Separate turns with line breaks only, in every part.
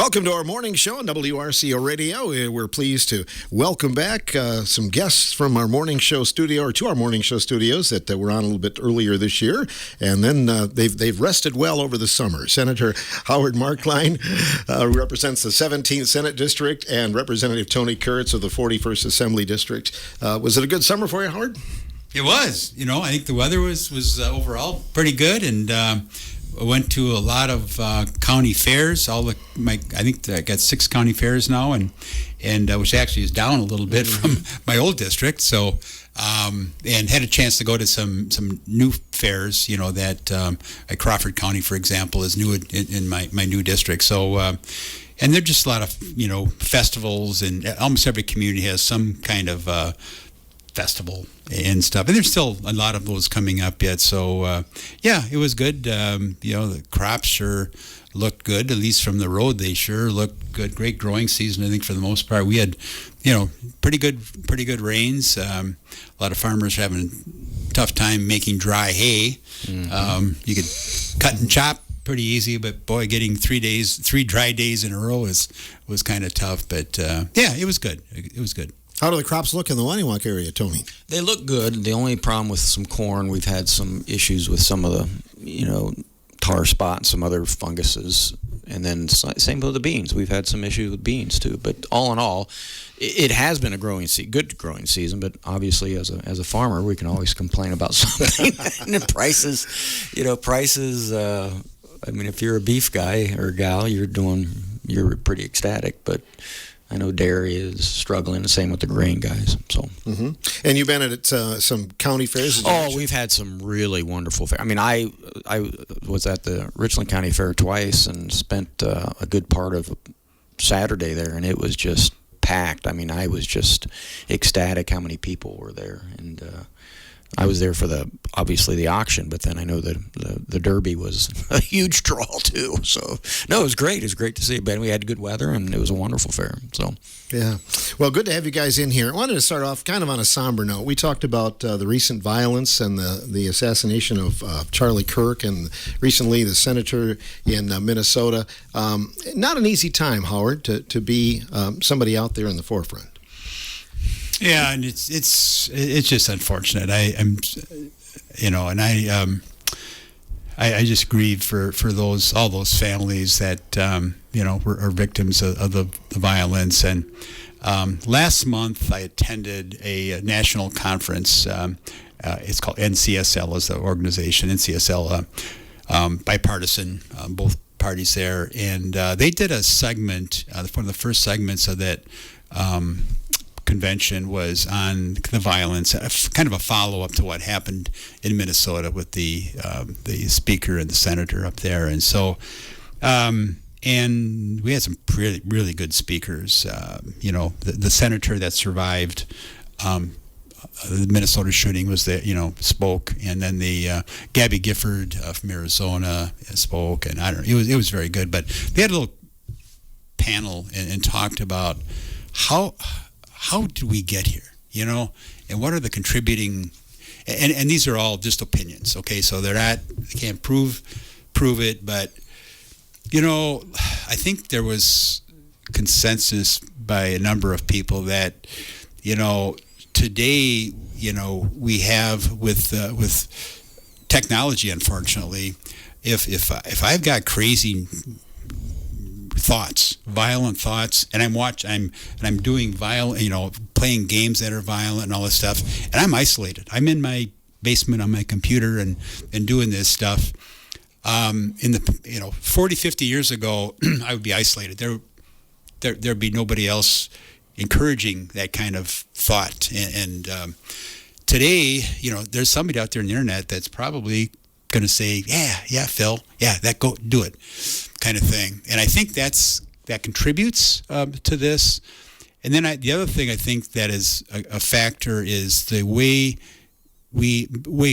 Welcome to our morning show on WRCO Radio. We're pleased to welcome back some guests from our morning show studio, or to our morning show studios that were on a little bit earlier this year, and then they've rested well over the summer. Senator Howard Marklein represents the 17th Senate District, and Representative Tony Kurtz of the 41st Assembly District. Was it a good summer for you, Howard?
It was. I think the weather was overall pretty good, and I went to a lot of county fairs. I think I got 6 county fairs now, and which actually is down a little bit from my old district. So, and had a chance to go to some new fairs. That at Crawford County, for example, is new in my new district. So, and there's just a lot of festivals, and almost every community has some kind of festival and stuff, and there's still a lot of those coming up yet. So yeah, it was good. The crops sure looked good, at least from the road. They sure looked good. Great growing season, I think, for the most part. We had pretty good rains. A lot of farmers are having a tough time making dry hay. You could cut and chop pretty easy, but boy, getting 3 dry days in a row was kind of tough. But yeah, it was good. It was good.
How do the crops look in the Waniwak area, Tony?
They look good. The only problem with some corn, we've had some issues with some of the, tar spot and some other funguses. And then same with the beans. We've had some issues with beans too. But all in all, it has been a good growing season. But obviously, as a farmer, we can always complain about something. And prices. If you're a beef guy or gal, you're pretty ecstatic. But I know dairy is struggling, the same with the grain guys. So,
And you've been at some county fairs?
We've had some really wonderful fairs. I was at the Richland County Fair twice and spent a good part of Saturday there, and it was just packed. I was just ecstatic how many people were there, and I was there for obviously the auction, but then I know that the Derby was a huge draw too. So no, it was great. It was great to see. But we had good weather, and it was a wonderful fair. So
yeah, well, good to have you guys in here. I wanted to start off kind of on a somber note. We talked about the recent violence and the assassination of Charlie Kirk, and recently the senator in Minnesota. Not an easy time, Howard, to be somebody out there in the forefront.
Yeah, and it's just unfortunate. I just grieve for all those families that are victims of the violence. And last month I attended a national conference. It's called NCSL as the organization. NCSL, bipartisan, both parties there, and they did a segment. One of the first segments of that convention was on the violence, kind of a follow-up to what happened in Minnesota with the speaker and the senator up there. And so, and we had some really, really good speakers. The senator that survived the Minnesota shooting was there, spoke, and then the Gabby Gifford from Arizona spoke, and it was very good. But they had a little panel and talked about how did we get here, and what are the contributing, and these are all just opinions, okay? So they can't prove it, but, I think there was consensus by a number of people that, today, we have with technology, unfortunately, if I've got crazy thoughts, violent thoughts, and I'm doing violent, playing games that are violent and all this stuff, and I'm isolated. I'm in my basement on my computer and doing this stuff. 40, 50 years ago, I would be isolated. There'd be nobody else encouraging that kind of thought. And today, there's somebody out there on the internet that's probably going to say, yeah, Phil, go do it, kind of thing. And I think that contributes to this. And then the other thing I think that is a factor is the way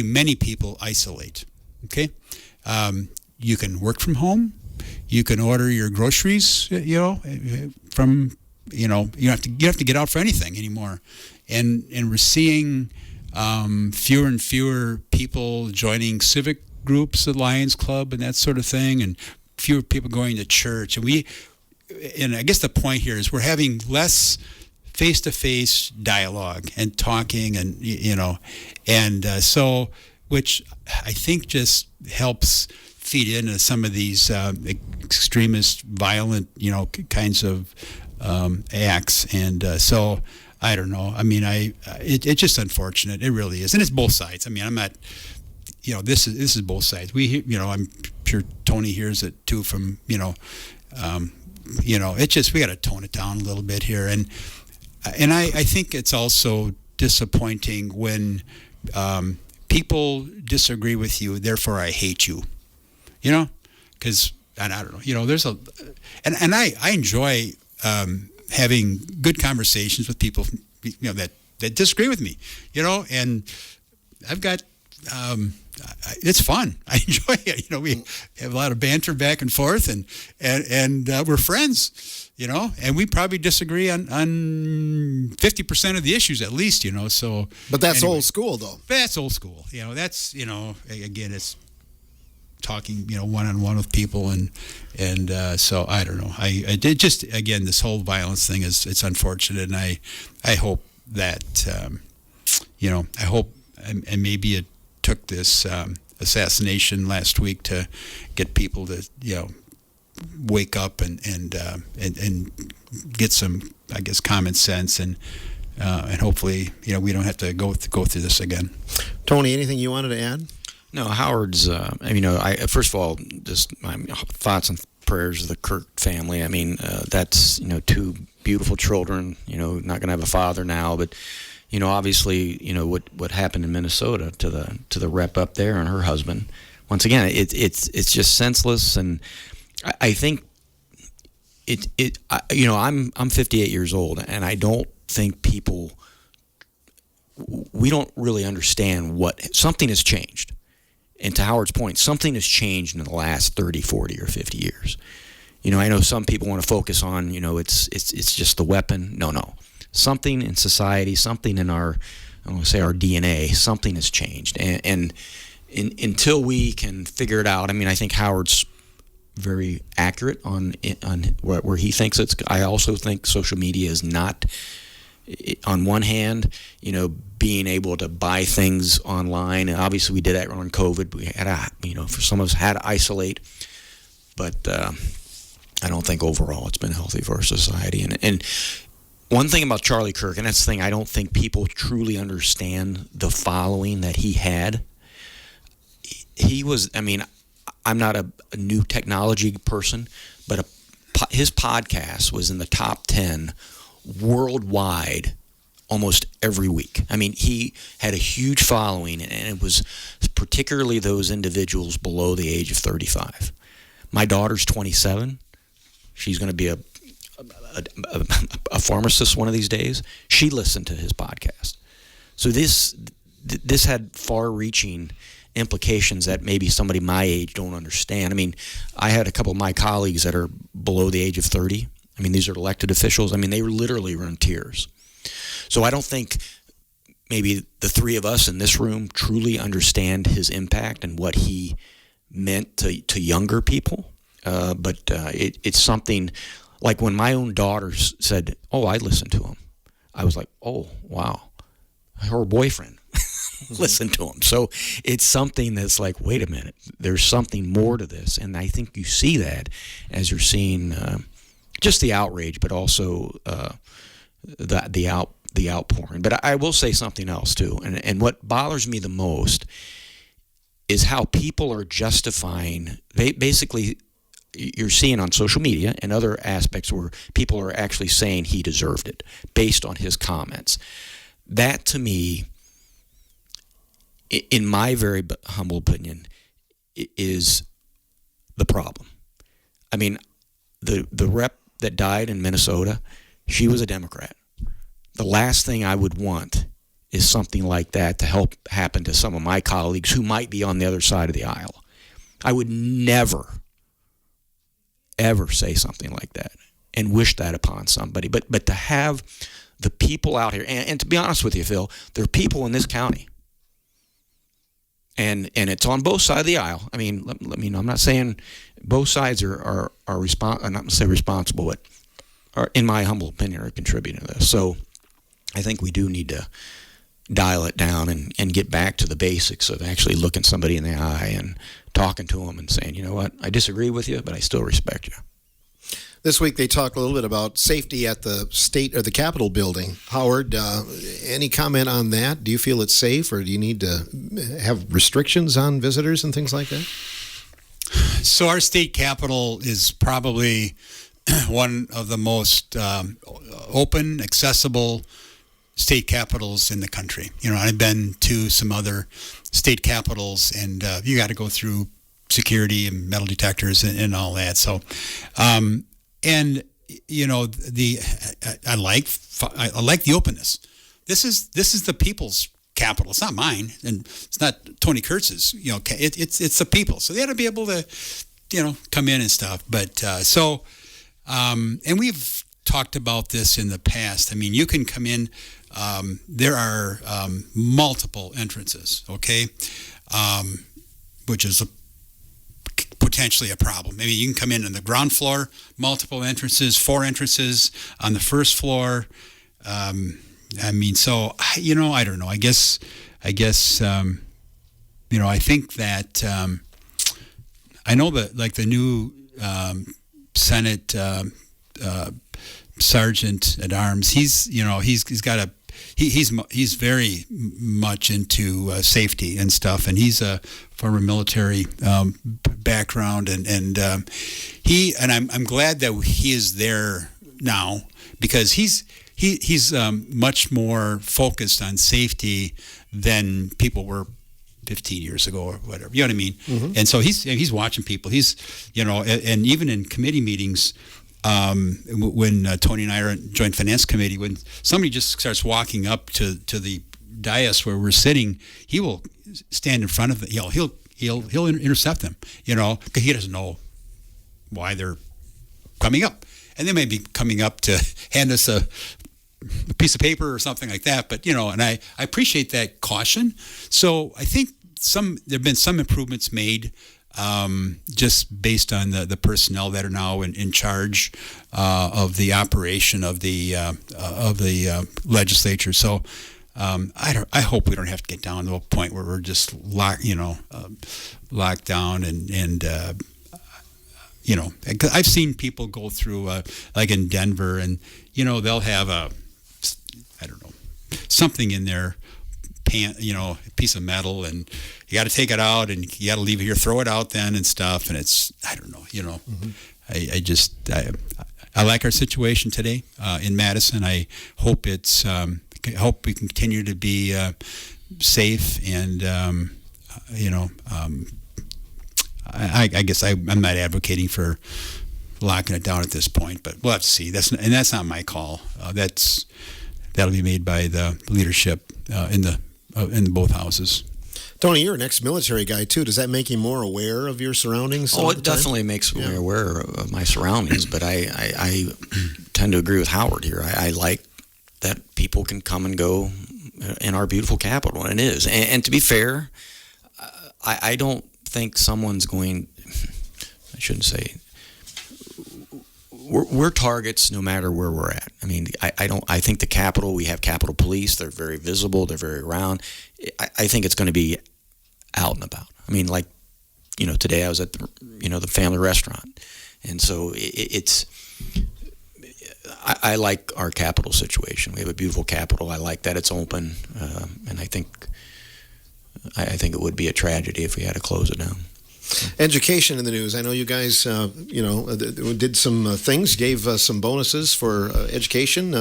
many people isolate. Okay, you can work from home, you can order your groceries, from you don't have to get out for anything anymore, and we're seeing fewer and fewer people joining civic groups, the Lions Club, and that sort of thing, and fewer people going to church. And and I guess the point here is we're having less face-to-face dialogue and talking, and so which I think just helps feed into some of these extremist, violent, kinds of acts, and so I don't know. I mean, it's just unfortunate. It really is, and it's both sides. I mean, I'm not. This is both sides. I'm sure Tony hears it too from it's just we got to tone it down a little bit here, and I think it's also disappointing when people disagree with you. Therefore, I hate you. Because I don't know. There's and I enjoy having good conversations with people that disagree with me. And I've got. It's fun. I enjoy it. We have a lot of banter back and forth, and we're friends. And we probably disagree on 50% of the issues at least. So.
But that's old school, though.
That's old school. That's again, it's talking one-on-one with people, and so I don't know. I did just again this whole violence thing it's unfortunate, and I hope that I hope and maybe it took this assassination last week to get people to wake up and get some, I guess, common sense, and hopefully we don't have to go through this again.
Tony, anything you wanted to add?
No, Howard's. I first of all, just my thoughts and prayers of the Kurtz family. I mean, that's two beautiful children. Not going to have a father now, but. Obviously, what happened in Minnesota to the rep up there and her husband. Once again, it's just senseless, and I think I'm 58 years old, and I don't think we don't really understand something has changed. And to Howard's point, something has changed in the last 30, 40, or 50 years. I know some people want to focus on, it's just the weapon. No. Something in society, something in our DNA, something has changed. And until we can figure it out, I think Howard's very accurate on where he thinks it's. I also think social media is not, on one hand, being able to buy things online. And obviously we did that around COVID. We had for some of us had to isolate. But I don't think overall it's been healthy for our society. And one thing about Charlie Kirk, and that's the thing, I don't think people truly understand the following that he had. He was, I'm not a new technology person, but his podcast was in the top 10 worldwide almost every week. He had a huge following, and it was particularly those individuals below the age of 35. My daughter's 27. She's going to be a pharmacist one of these days. She listened to his podcast. So this had far-reaching implications that maybe somebody my age don't understand. I had a couple of my colleagues that are below the age of 30. These are elected officials. They literally were in tears. So I don't think maybe the three of us in this room truly understand his impact and what he meant to younger people. But it's something. Like when my own daughter said, "Oh, I listened to him," I was like, "Oh, wow." Her boyfriend listened to him. So it's something that's like, wait a minute, there's something more to this. And I think you see that as you're seeing just the outrage, but also the outpouring. But I will say something else too. And what bothers me the most is how people are justifying, basically, you're seeing on social media and other aspects where people are actually saying he deserved it based on his comments. That, to me, in my very humble opinion, is the problem. The rep that died in Minnesota, she was a Democrat. The last thing I would want is something like that to help happen to some of my colleagues who might be on the other side of the aisle. I would never ever say something like that and wish that upon somebody. But to have the people out here, and to be honest with you, Phil, there are people in this county and it's on both sides of the aisle. I mean, I'm not saying both sides are I'm not going to say responsible, but are, in my humble opinion, are contributing to this. So I think we do need to dial it down and get back to the basics of actually looking somebody in the eye and talking to them and saying, you know what, I disagree with you, but I still respect you.
This week they talked a little bit about safety at the state or the Capitol building. Howard, any comment on that? Do you feel it's safe, or do you need to have restrictions on visitors and things like that?
So our state capitol is probably one of the most open, accessible state capitals in the country. You know, I've been to some other state capitals, and you got to go through security and metal detectors and all that. So, and you know, I like the openness. This is the people's capital. It's not mine, and it's not Tony Kurtz's. You know, it's the people. So they ought to be able to, you know, come in and stuff. But and we've talked about this in the past. I mean, you can come in. There are multiple entrances, okay, which is potentially a problem. Maybe you can come in on the ground floor, multiple entrances, 4 entrances on the first floor. I mean, so, you know, I don't know. I guess, you know, I think that I know that, like, the new Senate Sergeant at Arms, he's very much into safety and stuff, and he's a former military background, and I'm glad that he is there now, because he's much more focused on safety than people were 15 years ago or whatever. You know what I mean? Mm-hmm. And so he's watching people. He's, you know, and even in committee meetings. When Tony and I are in Joint Finance Committee, when somebody just starts walking up to the dais where we're sitting, he will stand in front of them. You know, he'll intercept them. You know, because he doesn't know why they're coming up, and they may be coming up to hand us a piece of paper or something like that. But you know, and I appreciate that caution. So I think there've been some improvements made. Just based on the personnel that are now in charge of the operation of the legislature. So I hope we don't have to get down to a point where we're just locked down and you know, I've seen people go through like in Denver, and you know, they'll have something in their pant, you know, a piece of metal, and you got to take it out, and you got to leave it here, throw it out then and stuff. And it's, I don't know, you know, mm-hmm. I like our situation today in Madison. I hope hope we continue to be safe, and you know, I guess I'm not advocating for locking it down at this point, but we'll have to see. That's not my call. That'll be made by the leadership in both houses.
Tony, you're an ex-military guy too. Does that make you more aware of your surroundings?
Oh, it definitely makes me aware of my surroundings. But I tend to agree with Howard here. I like that people can come and go in our beautiful capital, and it is. And to be fair, I don't think someone's going. I shouldn't say. We're targets no matter where we're at. I mean, I think the Capitol, we have Capitol Police. They're very visible. They're very around. I think it's going to be out and about. I mean, like, you know, today I was at the family restaurant, and so it's. I like our Capitol situation. We have a beautiful Capitol. I like that it's open, and I think it would be a tragedy if we had to close it down.
Education in the news. I know you guys, did some things, gave some bonuses for education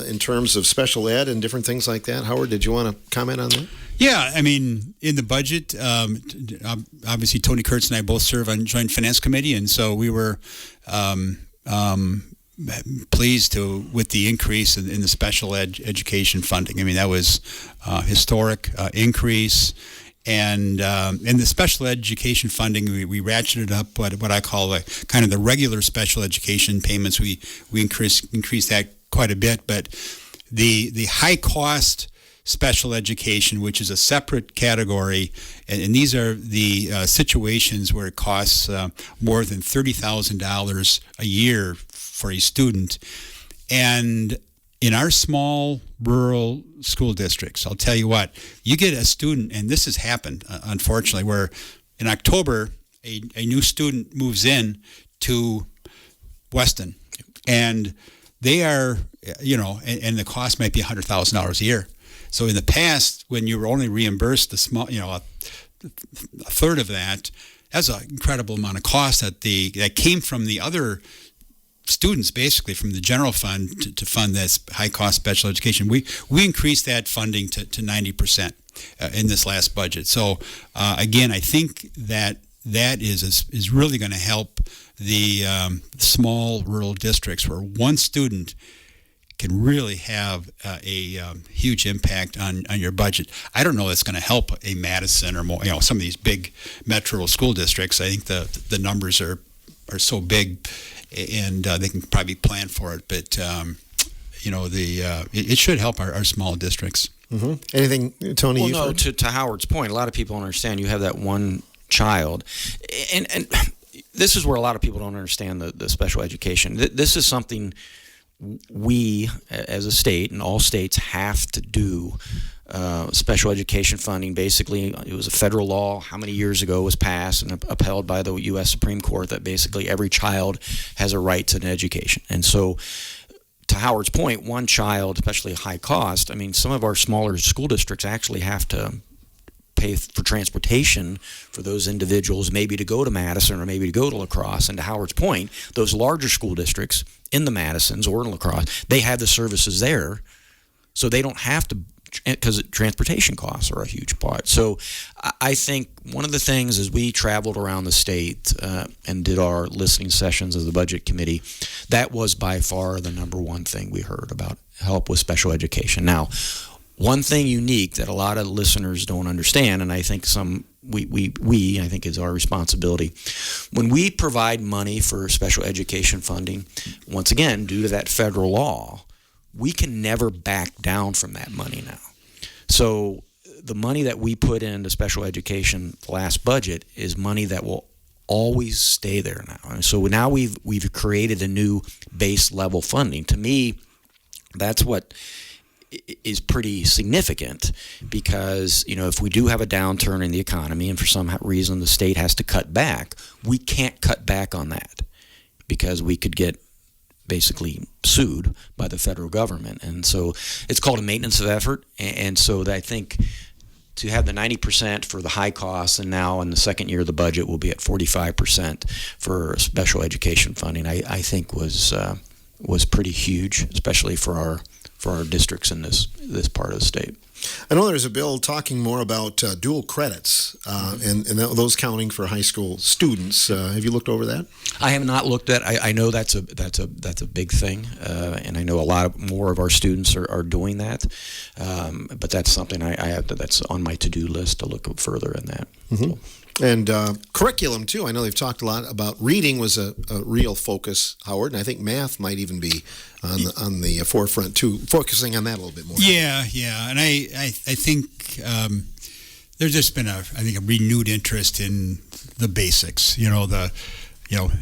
in terms of special ed and different things like that. Howard, did you want to comment on that?
Yeah, I mean, in the budget, obviously Tony Kurtz and I both serve on Joint Finance Committee, and so we were pleased with the increase in the special education funding. I mean, that was a historic increase. And in the special education funding, we ratcheted up what I call kind of the regular special education payments. We increased that quite a bit, but the high cost special education, which is a separate category, and these are the situations where it costs more than $30,000 a year for a student. And in our small rural school districts, I'll tell you what, you get a student, and this has happened, unfortunately, where in October, a new student moves in to Weston, and they are, and the cost might be $100,000 a year. So in the past, when you were only reimbursed the small, a third of that, that's an incredible amount of cost that came from the other students, basically from the general fund to fund this high cost special education. We increased that funding to 90% in this last budget. So again, I think that is really going to help the small rural districts where one student can really have a huge impact on your budget. I don't know if it's going to help a Madison or more, some of these big metro school districts. I think the numbers are so big, and they can probably plan for it. But it should help our small districts.
Mm-hmm. Anything, Tony?
Well, no. To Howard's point, a lot of people don't understand. You have that one child, and this is where a lot of people don't understand the special education. This is something we, as a state, and all states have to do. Special education funding, basically, it was a federal law how many years ago was passed and upheld by the U.S. Supreme Court that basically every child has a right to an education. And so, to Howard's point, one child, especially high cost, I mean, some of our smaller school districts actually have to pay for transportation for those individuals, maybe to go to Madison or maybe to go to La Crosse. And to Howard's point, those larger school districts in the Madisons or in La Crosse, they have the services there, so they don't have to, because transportation costs are a huge part. So I think one of the things as we traveled around the state and did our listening sessions as the budget committee, that was by far the number one thing we heard about help with special education. Now, one thing unique that a lot of listeners don't understand, and I think I think is our responsibility, when we provide money for special education funding, once again, due to that federal law, we can never back down from that money now. So the money that we put into special education last budget is money that will always stay there now. And so now we've created a new base level funding. To me, that's what is pretty significant, because if we do have a downturn in the economy and for some reason the state has to cut back, we can't cut back on that because we could get basically sued by the federal government. And so it's called a maintenance of effort. And so I think to have the 90% for the high costs, and now in the second year of the budget we'll be at 45% for special education funding, I think was pretty huge, especially for our districts in this part of the state.
I know there's a bill talking more about dual credits and those counting for high school students. Have you looked over that?
I have not looked at. I know that's a big thing, and I know a lot more of our students are doing that. But that's something I have that's on my to-do list to look further in that.
Mm-hmm. So. And curriculum, too. I know they've talked a lot about reading was a real focus, Howard, and I think math might even be on the forefront, too, focusing on that a little bit more.
Yeah. And I think there's just been a renewed interest in the basics,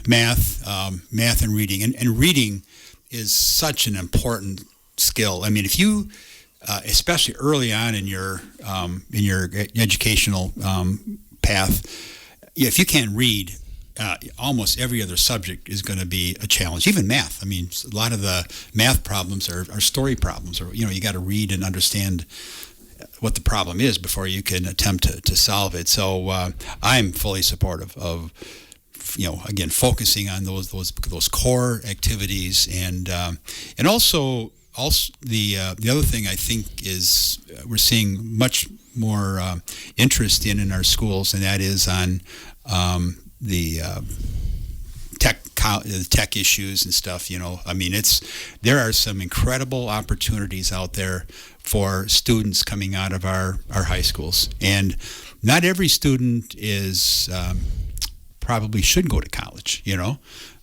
math and reading. And reading is such an important skill. I mean, if you, especially early on in your educational path, if you can't read, almost every other subject is going to be a challenge. Even math. I mean, a lot of the math problems are story problems, or you got to read and understand what the problem is before you can attempt to solve it. So I'm fully supportive of again focusing on those core activities, and also the other thing I think is we're seeing much more interest in our schools, and that is on the tech issues and stuff. I mean, there are some incredible opportunities out there for students coming out of our high schools, and not every student is probably should go to college.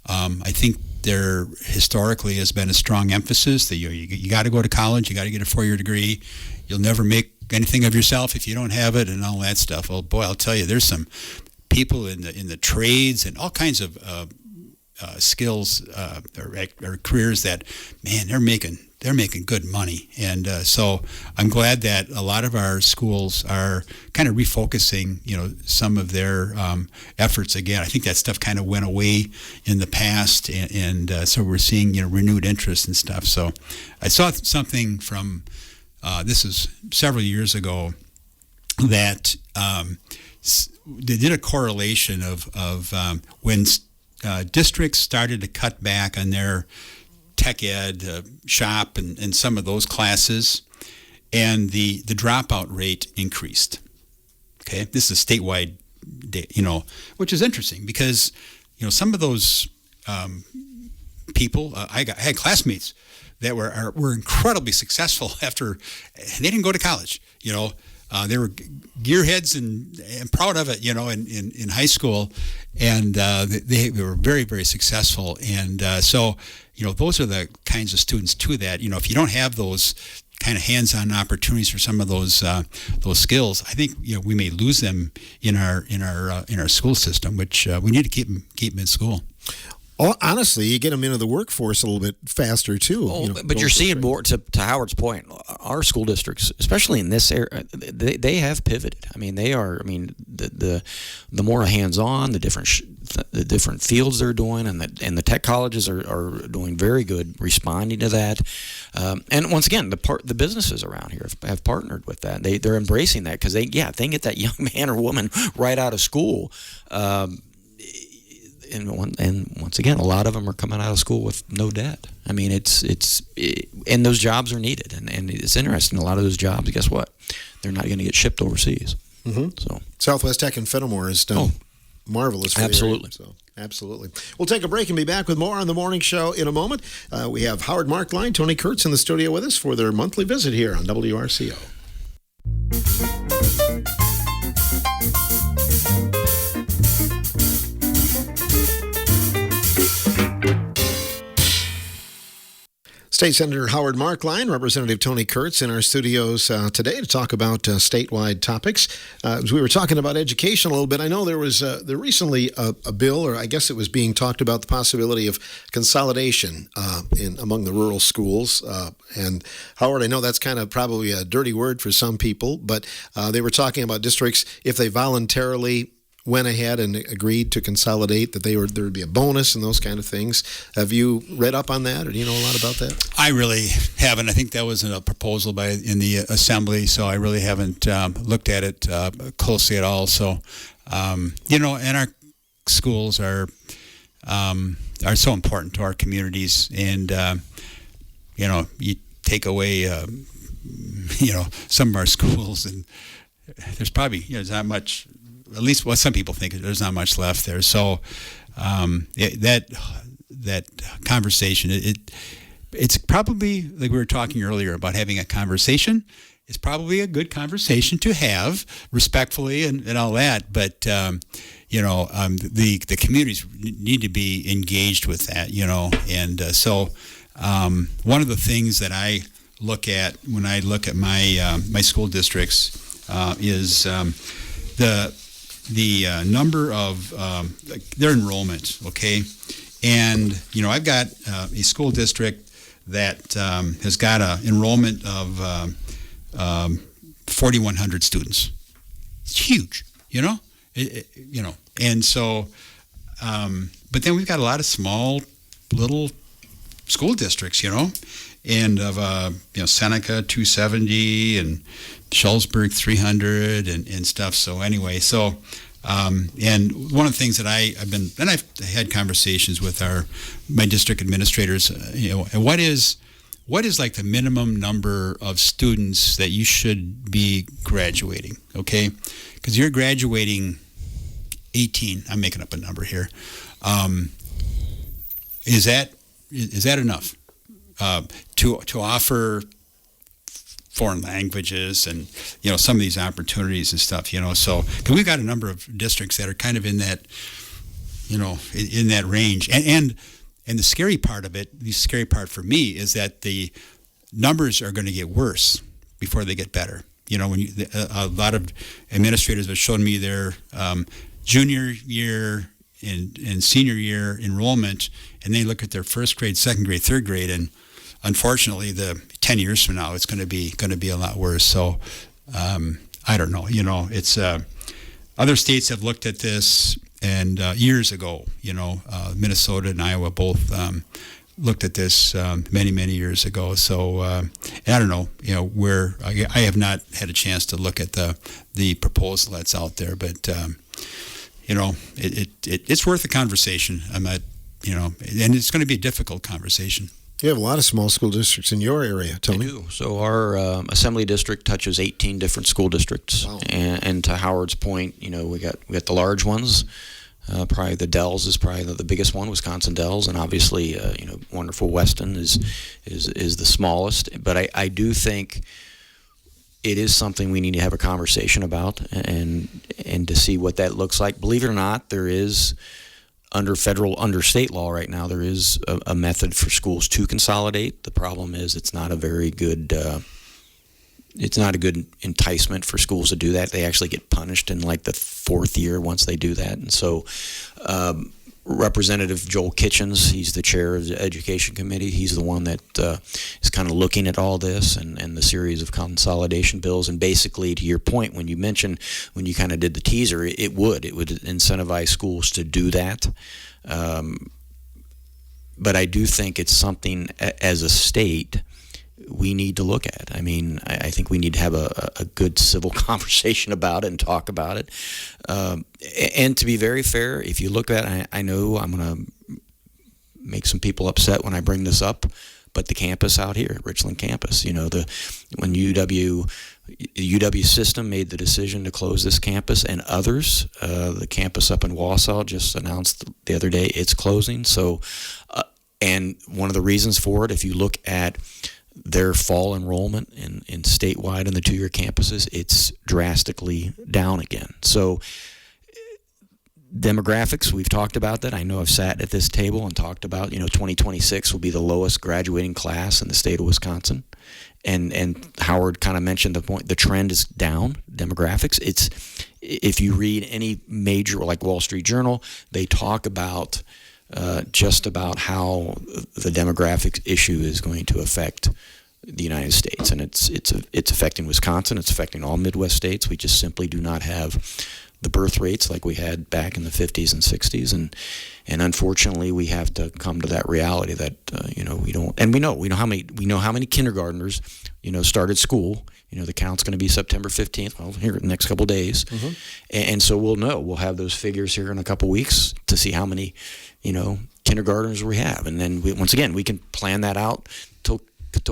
I think there historically has been a strong emphasis that you got to go to college, you got to get a 4-year degree. You'll never make anything of yourself if you don't have it, and all that stuff. Well, boy, I'll tell you, there's some people in the trades and all kinds of skills or careers that, man, they're making good money. And so I'm glad that a lot of our schools are kind of refocusing, some of their efforts again. I think that stuff kind of went away in the past, and so we're seeing, renewed interest and stuff. So I saw something from, this is several years ago, that they did a correlation of when districts started to cut back on their tech ed shop and some of those classes, and the dropout rate increased. Okay, this is statewide, which is interesting because some of those people, I had classmates that were incredibly successful after they didn't go to college. They were gearheads and proud of it, in high school, and they were very, very successful. And so, those are the kinds of students too that, if you don't have those kind of hands-on opportunities for some of those skills, I think we may lose them in our school system, which we need to keep them in school.
Oh, honestly, you get them into the workforce a little bit faster too.
But you're seeing more. To Howard's point, our school districts, especially in this area, they have pivoted. I mean, they are. I mean, the more hands-on, the different fields they're doing, and the tech colleges are doing very good responding to that. And once again, the businesses around here have partnered with that. They're embracing that because they can get that young man or woman right out of school. And once again, a lot of them are coming out of school with no debt. I mean, and those jobs are needed, and it's interesting. A lot of those jobs, guess what? They're not going to get shipped overseas. Mm-hmm. So
Southwest Tech and Fenimore has done marvelous. For
absolutely.
So absolutely. We'll take a break and be back with more on the morning show in a moment. We have Howard Marklein, Tony Kurtz in the studio with us for their monthly visit here on WRCO. State Senator Howard Marklein, Representative Tony Kurtz in our studios today to talk about statewide topics. As we were talking about education a little bit, I know there was recently a bill, or I guess it was being talked about, the possibility of consolidation among the rural schools. And Howard, I know that's kind of probably a dirty word for some people, but they were talking about districts, if they voluntarily went ahead and agreed to consolidate, that there would be a bonus and those kind of things. Have you read up on that, or do you know a lot about that? I
really haven't. I think that was a proposal in the Assembly, so I really haven't looked at it closely at all. So, and our schools are so important to our communities, and you take away some of our schools, and there's probably there's not much. At least what some people think, there's not much left there. So that conversation, it's probably, like we were talking earlier about having a conversation. It's probably a good conversation to have respectfully and all that. But the communities need to be engaged with that. And so one of the things that I look at when I look at my school districts is the number of their enrollment, okay? And, I've got a school district that has got an enrollment of 4,100 students. It's huge, And so, but then we've got a lot of small little school districts, and of, Seneca 270 and Schulzberg 300 and stuff. So anyway, and one of the things that I've had conversations with my district administrators, and what is like the minimum number of students that you should be graduating, okay? Because you're graduating 18, I'm making up a number here. Is that enough to offer foreign languages and some of these opportunities and stuff, so because we've got a number of districts that are kind of in that in that range, and And the scary part of it, the scary part for me, is that the numbers are going to get worse before they get better. When a lot of administrators have shown me their junior year and senior year enrollment, and they look at their first grade, second grade, third grade, and unfortunately, the 10 years from now, it's going to be a lot worse. So I don't know. It's other states have looked at this, and years ago, Minnesota and Iowa both looked at this many years ago. So I don't know. Where I have not had a chance to look at the proposal that's out there, but it's worth a conversation. I'm not, and it's going to be a difficult conversation.
You have a lot of small school districts in your area, Tony.
I do. So our assembly district touches 18 different school districts.
Wow.
And to Howard's point, we got the large ones. Probably the Dells is probably the biggest one, Wisconsin Dells, and obviously wonderful Weston is the smallest. But I do think it is something we need to have a conversation about and to see what that looks like. Believe it or not, there is under state law right now, there is a method for schools to consolidate. The problem is it's not a very good enticement for schools to do that. They actually get punished in like the fourth year once they do that. And so Representative Joel Kitchens, he's the chair of the Education Committee. He's the one that is kind of looking at all this and the series of consolidation bills. And basically, to your point, when you kind of did the teaser, it would incentivize schools to do that. But I do think it's something as a state we need to look at. I mean, I think we need to have a good civil conversation about it and talk about it. And to be very fair, if you look at it, I know I'm going to make some people upset when I bring this up, but the campus out here, Richland campus, when the UW system made the decision to close this campus and others, the campus up in Wausau just announced the other day it's closing. So, and one of the reasons for it, if you look at their fall enrollment in statewide in the two-year campuses, it's drastically down again. So demographics, we've talked about that. I know I've sat at this table and talked about, 2026 will be the lowest graduating class in the state of Wisconsin. And Howard kind of mentioned the point, the trend is down, demographics. It's, if you read any major, like Wall Street Journal, they talk about just about how the demographics issue is going to affect the United States, and it's affecting Wisconsin. It's affecting all Midwest states. We just simply do not have the birth rates like we had back in the 50s and 60s, and unfortunately, we have to come to that reality that we don't. And we know how many kindergartners started school. The count's going to be September 15th. Well, here in the next couple of days, and so we'll have those figures here in a couple of weeks to see how many kindergartners we have, and then once again we can plan that out till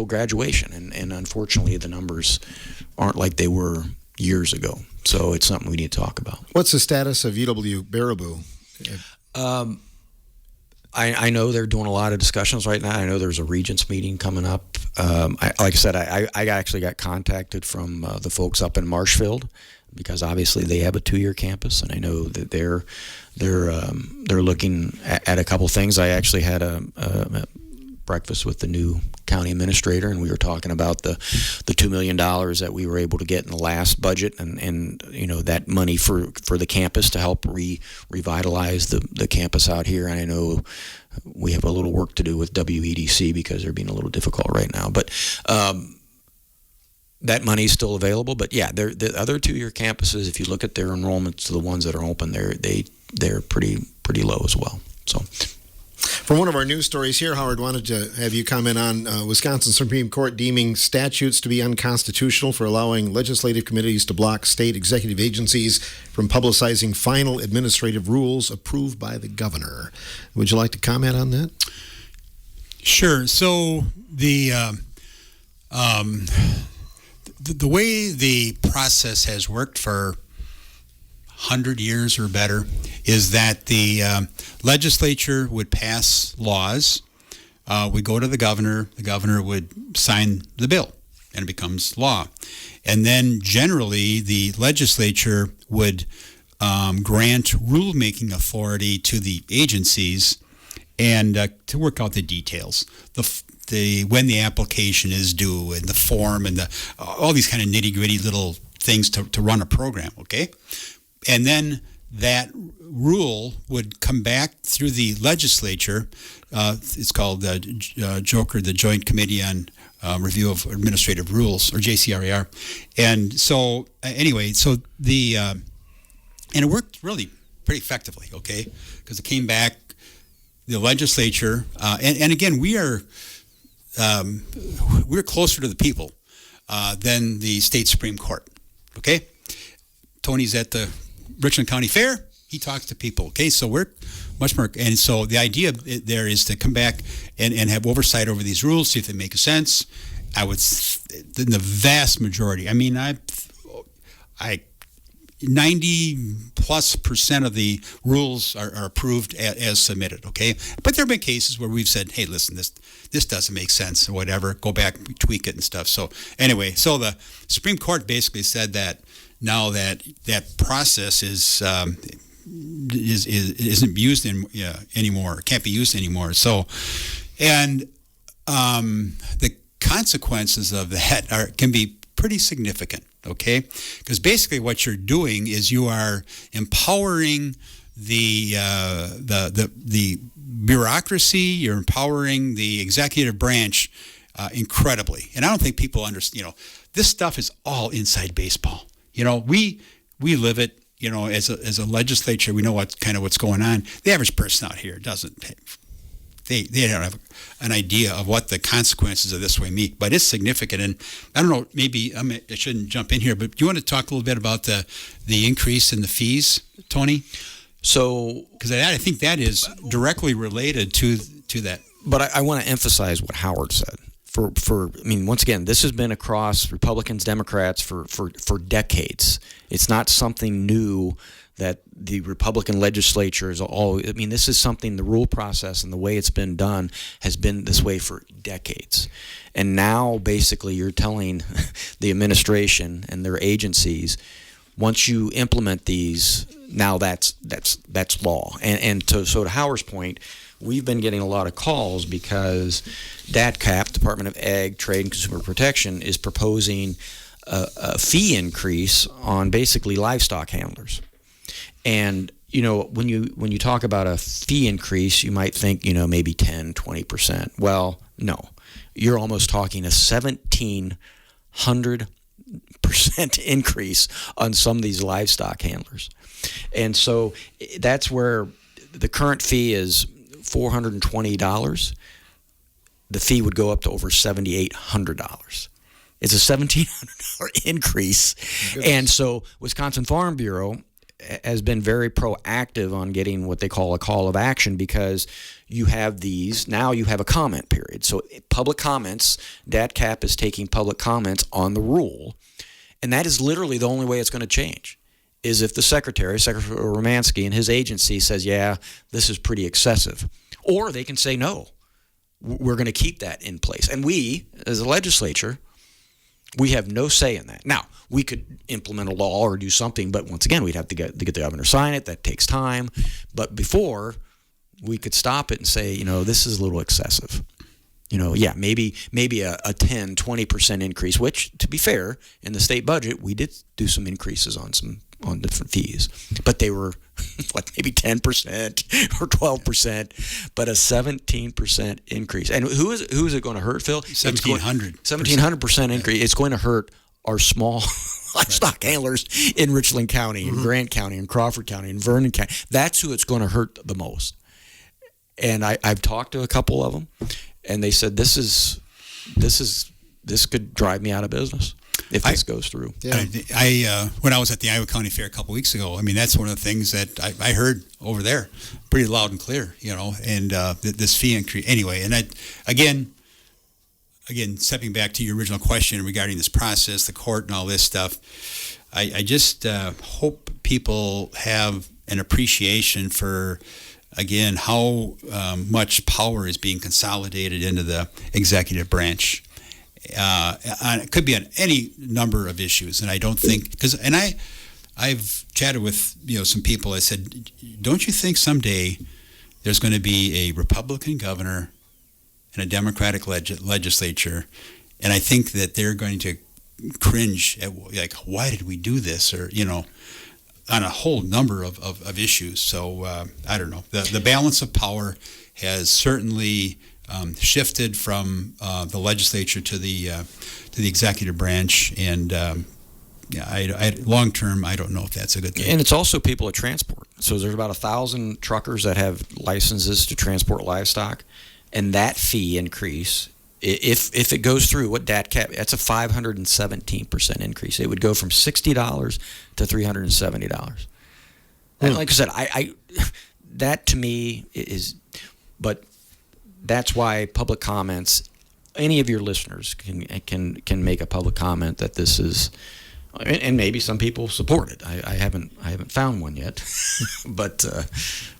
graduation. And unfortunately, the numbers aren't like they were years ago. So it's something we need to talk about.
What's the status of UW Baraboo?
I know they're doing a lot of discussions right now. I know there's a regents meeting coming up. Like I said, I actually got contacted from the folks up in Marshfield, because obviously they have a two-year campus, and I know that they're looking at a couple things. I actually had a breakfast with the new county administrator, and we were talking about the $2 million that we were able to get in the last budget, and that money for the campus to help revitalize the campus out here. And I know we have a little work to do with WEDC because they're being a little difficult right now, but that money is still available. But yeah, the other two-year campuses, if you look at their enrollments to the ones that are open, they're pretty low as well. So.
From one of our news stories here, Howard, wanted to have you comment on Wisconsin Supreme Court deeming statutes to be unconstitutional for allowing legislative committees to block state executive agencies from publicizing final administrative rules approved by the governor. Would you like to comment on that?
Sure. So the way the process has worked for 100 years or better is that the legislature would pass laws, would go to the governor would sign the bill, and it becomes law. And then generally the legislature would grant rulemaking authority to the agencies, and to work out the details, the when the application is due and the form and all these kind of nitty gritty little things to run a program. Okay, and then that rule would come back through the legislature. It's called JOCR, the Joint Committee on Review of Administrative Rules, or JCRAR. And so anyway, so and it worked really pretty effectively. Okay, because it came back. The legislature, and again, we're closer to the people than the state Supreme Court. Okay, Tony's at the Richland County Fair. He talks to people. Okay, so we're much more. And so the idea there is to come back and have oversight over these rules, see if they make sense. I would, in the vast majority. I mean, I 90+% of the rules are approved as submitted, okay? But there have been cases where we've said, hey, listen, this doesn't make sense or whatever. Go back, tweak it and stuff. So anyway, so the Supreme Court basically said that now that process isn't used anymore, can't be used anymore. So, and the consequences of that can be pretty significant. Okay, because basically what you're doing is you are empowering the bureaucracy. You're empowering the executive branch incredibly, and I don't think people understand. This stuff is all inside baseball. We live it. As a legislature, we know what's going on. The average person out here doesn't. They don't have an idea of what the consequences of this will be, but it's significant. And I don't know, maybe I shouldn't jump in here, but do you want to talk a little bit about the increase in the fees, Tony?
So,
because I think that is directly related to that.
But I want to emphasize what Howard said. Once again, this has been across Republicans, Democrats for decades. It's not something new that the Republican legislature is all. This is something, the rule process and the way it's been done has been this way for decades. And now basically you're telling the administration and their agencies, once you implement these, now that's law. So to Howard's point, we've been getting a lot of calls because DATCAP, Department of Ag, Trade and Consumer Protection, is proposing a fee increase on basically livestock handlers. And when you talk about a fee increase, you might think maybe 10-20%. Well, no, you're almost talking a 1,700% increase on some of these livestock handlers. And so that's where the current fee is $420. The fee would go up to over $7,800. It's a $1,700 increase. And so Wisconsin Farm Bureau has been very proactive on getting what they call a call of action, because you have now you have a comment period. So public comments, DATCAP is taking public comments on the rule, and that is literally the only way it's going to change, is if the Secretary Romansky and his agency says, yeah, this is pretty excessive. Or they can say, no, we're going to keep that in place. And we, as a legislature, we have no say in that. Now, we could implement a law or do something, but once again, we'd have to get the governor to sign it. That takes time. But before, we could stop it and say, this is a little excessive. Maybe a 10-20% increase, which, to be fair, in the state budget, we did do some increases on different fees. But they were, maybe 10% or 12%, but a 17% increase. And who is it going to hurt, Phil? 1,700% increase. It's going to hurt our small livestock handlers in Richland County, in Grant County, in Crawford County, in Vernon County. That's who it's going to hurt the most. And I've talked to a couple of them, and they said this could drive me out of business if this goes through.
Yeah.
I when I was at the Iowa County Fair a couple weeks ago, that's one of the things that I heard over there pretty loud and clear, and this fee increase anyway. And again, stepping back to your original question regarding this process, the court and all this stuff, I just hope people have an appreciation for, again, how much power is being consolidated into the executive branch. It could be on any number of issues, and I don't think I've chatted with some people. I said, don't you think someday there's going to be a Republican governor and a Democratic legislature, and I think that they're going to cringe at, like, why did we do this, or on a whole number of issues. So I don't know. The balance of power has certainly shifted from the legislature to the executive branch, and long term, I don't know if that's a good thing.
And it's also people that transport. So there's about 1,000 truckers that have licenses to transport livestock, and that fee increase, if it goes through, what DAT cap, that's a 517% increase. It would go from $60 to $370. And like I said, I that to me is, but that's why public comments, any of your listeners can make a public comment that this is, and maybe some people support it. I haven't found one yet, but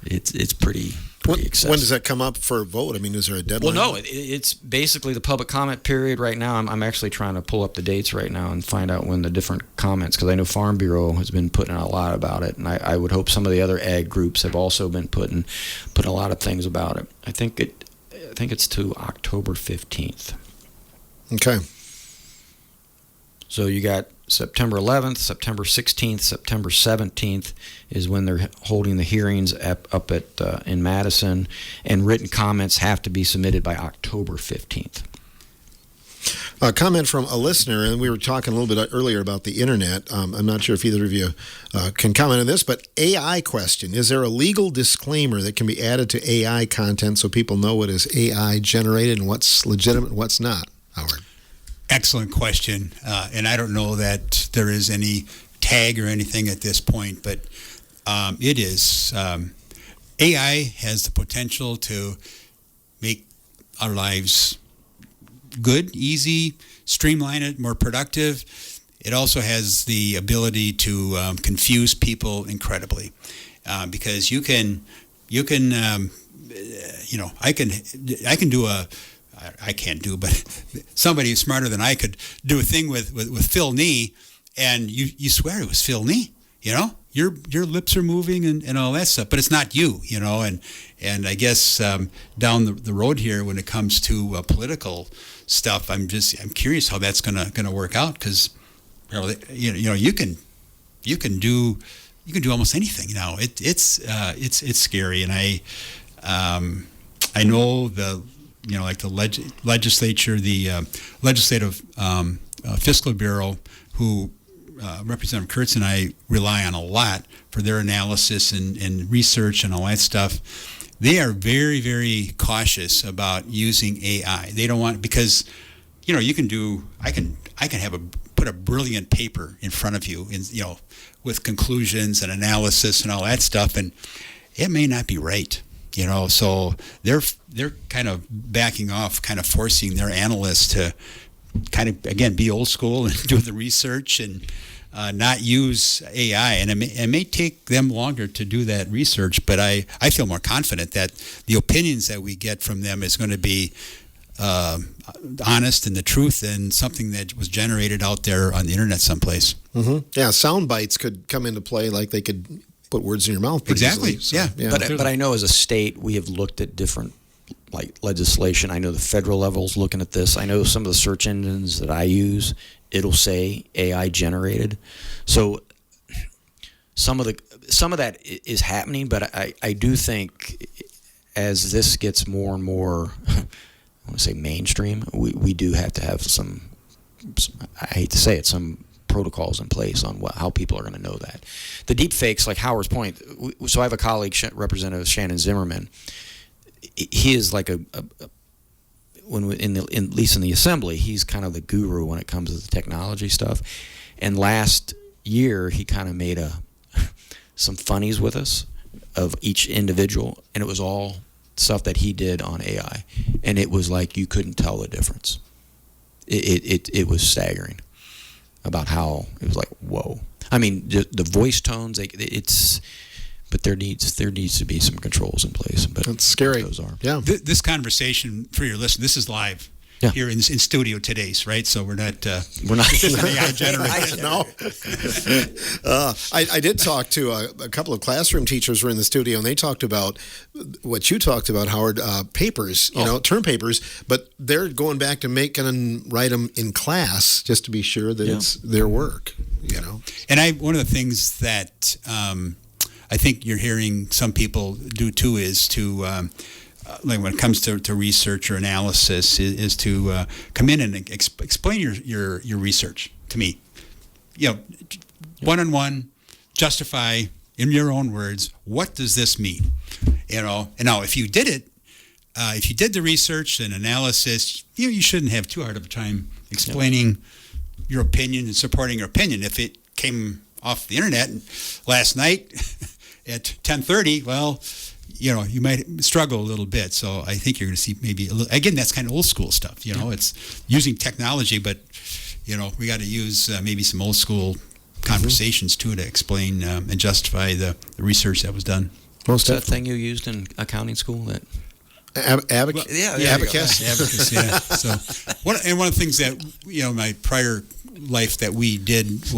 it's pretty excessive.
When does that come up for a vote? I mean, is there a deadline?
Well, no, it's basically the public comment period right now. I'm actually trying to pull up the dates right now and find out when the different comments, because I know Farm Bureau has been putting out a lot about it, and I would hope some of the other ag groups have also been putting a lot of things about it. I think it's to October 15th.
Okay.
So you got September 11th, September 16th, September 17th is when they're holding the hearings up at in Madison, and written comments have to be submitted by October 15th.
A comment from a listener, and we were talking a little bit earlier about the internet. I'm not sure if either of you can comment on this, but AI question. Is there a legal disclaimer that can be added to AI content so people know what is AI generated and what's legitimate and what's not, Howard?
Excellent question, and I don't know that there is any tag or anything at this point, but it is. AI has the potential to make our lives good, easy, streamline it, more productive. It also has the ability to confuse people incredibly, because I can do a. I can't do, but somebody smarter than I could do a thing with Phil Nee, and you swear it was Phil Nee. Your lips are moving and all that stuff, but it's not you. And I guess down the road here, when it comes to political stuff, I'm curious how that's gonna work out, because you can do almost anything now. It's scary, and I know like the legislature, the Legislative Fiscal Bureau, who Representative Kurtz and I rely on a lot for their analysis and research and all that stuff. They are very, very cautious about using AI. They don't want, because you can do. I can put a brilliant paper in front of you, with conclusions and analysis and all that stuff, and it may not be right. So they're kind of backing off, kind of forcing their analysts to kind of, again, be old school and do the research and not use AI. And it may take them longer to do that research, but I feel more confident that the opinions that we get from them is going to be honest and the truth, and something that was generated out there on the internet someplace.
Mm-hmm. Yeah, sound bites could come into play, like they could put words in your mouth pretty
exactly
easily.
Yeah.
But I know as a state we have looked at different legislation. I know the federal level's looking at this. I know some of the search engines that I use, it'll say AI generated. So some of that is happening, but I do think as this gets more and more, I want to say mainstream, we do have to have some, I hate to say it, some protocols in place on how people are going to know that. The deep fakes, like Howard's point, so I have a colleague, Representative Shannon Zimmerman. He is like at least in the assembly, he's kind of the guru when it comes to the technology stuff. And last year, he kind of made some funnies with us of each individual, and it was all stuff that he did on AI, and it was like you couldn't tell the difference. It was staggering about how it was like, whoa. I mean, the voice tones, but there needs to be some controls in place. But
that's scary.
Those are.
Yeah.
This conversation, for your listeners, this is live.
Yeah.
here in studio today, right? So we're not
We're not
AI generated.
No. I did talk to a couple of classroom teachers who were in the studio, and they talked about what you talked about, Howard, papers, term papers, but they're going back to make and write them in class just to be sure that it's their work,
And one of the things that I think you're hearing some people do too is to like when it comes to research or analysis, is to come in and explain your research to me. One-on-one, justify in your own words, what does this mean? And now if you did it, if you did the research and analysis, you shouldn't have too hard of a time explaining your opinion and supporting your opinion. If it came off the internet last night at 10:30, well, you might struggle a little bit. So I think you're going to see maybe again, that's kind of old school stuff. It's using technology, but we got to use maybe some old school conversations too to explain and justify the research that was done.
Most that thing you used in accounting school that.
Abacus.
Abacus. Yeah. So one of the things that my prior life that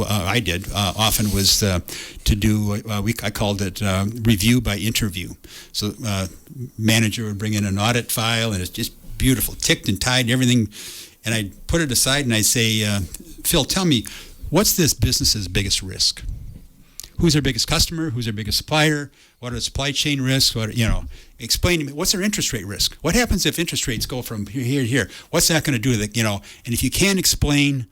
I did often was to do I called it review by interview. So manager would bring in an audit file, and it's just beautiful, ticked and tied and everything, and I'd put it aside and I'd say, Phil, tell me, what's this business's biggest risk? Who's their biggest customer? Who's their biggest supplier? What are the supply chain risks? Explain to me, what's their interest rate risk? What happens if interest rates go from here to here? What's that going to do? And if you can't explain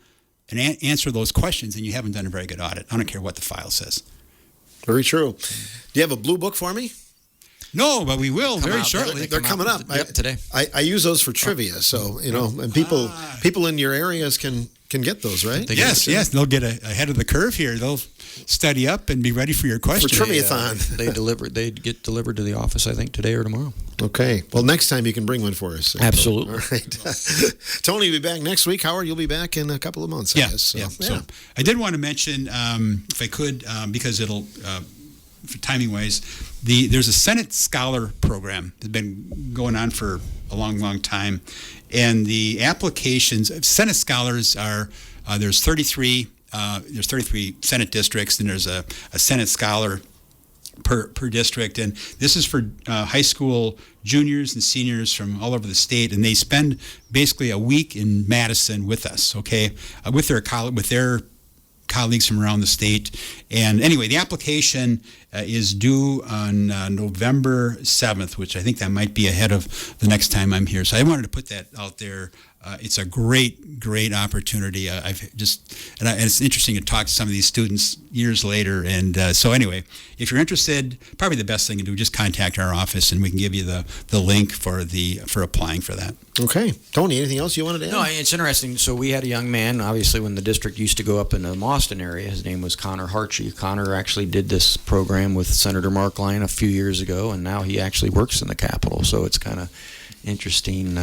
and answer those questions, then you haven't done a very good audit. I don't care what the file says.
Very true. Do you have a blue book for me?
No, but we will very shortly.
They're coming up.
Today.
I use those for trivia, so and people in your areas can get those, right?
Yes. They'll get ahead of the curve here. They'll study up and be ready for your question.
For Trivia-thon.
They get delivered to the office, I think, today or tomorrow.
Okay. Well, next time you can bring one for us.
Absolutely.
All right. Tony will be back next week. Howard, you'll be back in a couple of months, I guess.
So I did want to mention, if I could, because it'll, for timing wise, there's a Senate Scholar program that's been going on for a long, long time. And the applications, Senate Scholars are, there's 33 Senate districts, and there's a Senate Scholar per district, and this is for high school juniors and seniors from all over the state, and they spend basically a week in Madison with us, with their colleagues from around the state. And anyway, the application is due on November 7th, which I think that might be ahead of the next time I'm here. So I wanted to put that out there. It's a great opportunity. And it's interesting to talk to some of these students years later. And so anyway, if you're interested, probably the best thing to do is just contact our office, and we can give you the link for applying for that.
Okay. Tony, anything else you wanted to add?
No, it's interesting. So we had a young man, obviously, when the district used to go up in the Mauston area. His name was Connor Harchie. Connor actually did this program with Senator Marklein a few years ago, and now he actually works in the Capitol. So it's kind of interesting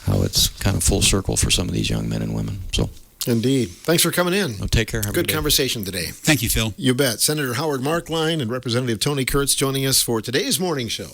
how it's kind of full circle for some of these young men and women. So,
indeed. Thanks for coming in.
Well, take care. Have a
good
day.
Conversation today.
Thank you, Phil.
You bet. Senator Howard Marklein and Representative Tony Kurtz joining us for today's morning show.